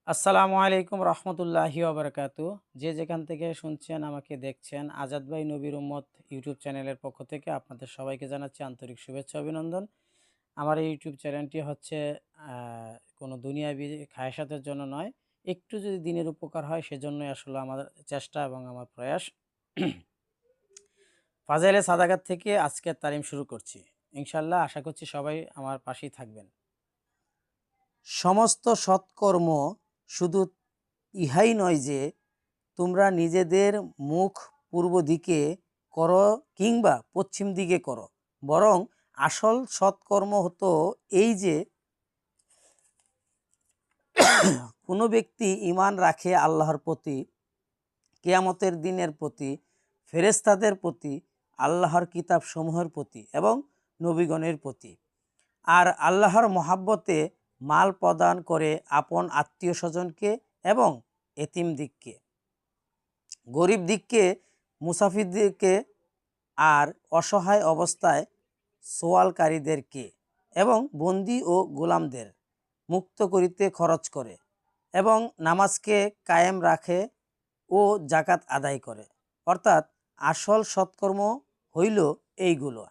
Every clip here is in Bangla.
আসসালামু আলাইকুম রহমতুল্লাহি ওবরাকাতু। যে যেখান থেকে শুনছেন আমাকে দেখছেন, আজাদ ভাই নবীর উম্মত ইউটিউব চ্যানেলের পক্ষ থেকে আপনাদের সবাইকে জানাচ্ছি আন্তরিক শুভেচ্ছা অভিনন্দন। আমার এই ইউটিউব চ্যানেলটি হচ্ছে কোনো দুনিয়াবি খায়াসাতের জন্য নয়, একটু যদি দিনের উপকার হয় সেজন্যই আসলে আমার চেষ্টা এবং আমার প্রয়াস। ফাজাইলে সাদাকাত থেকে আজকের তালিম শুরু করছি। ইনশাল্লাহ আশা করছি সবাই আমার পাশেই থাকবেন। সমস্ত সৎকর্ম শুধু ইহাই নয় যে তোমরা নিজেদের মুখ পূর্ব দিকে করো কিংবা পশ্চিম দিকে করো, বরং আসল সৎকর্ম হতো এই যে কোনো ব্যক্তি ঈমান রাখে আল্লাহর প্রতি, কিয়ামতের দিনের প্রতি, ফেরেশতাদের প্রতি, আল্লাহর কিতাব সমূহের প্রতি এবং নবীগণের প্রতি, আর আল্লাহর মহাব্বতে মাল প্রদান করে আপন আত্মীয় স্বজনকে এবং এতিম দিককে, গরিব দিককে, মুসাফিরদেরকে, আর অসহায় অবস্থায় সোয়ালকারীদেরকে এবং বন্দী ও গোলামদের মুক্ত করিতে খরচ করে এবং নামাজকে কায়েম রাখে ও জাকাত আদায় করে। অর্থাৎ আসল সৎকর্ম হইল এইগুলো।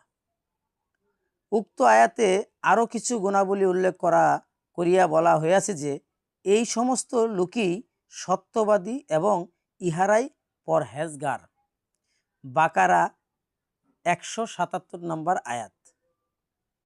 উক্ত আয়াতে আরও কিছু গুণাবলী উল্লেখ করিয়া বলা হইয়াছে যে এই সমস্ত লোকই সত্যবাদী এবং ইহারাই পরহেজগার। বাকারা 177 নম্বর আয়াত।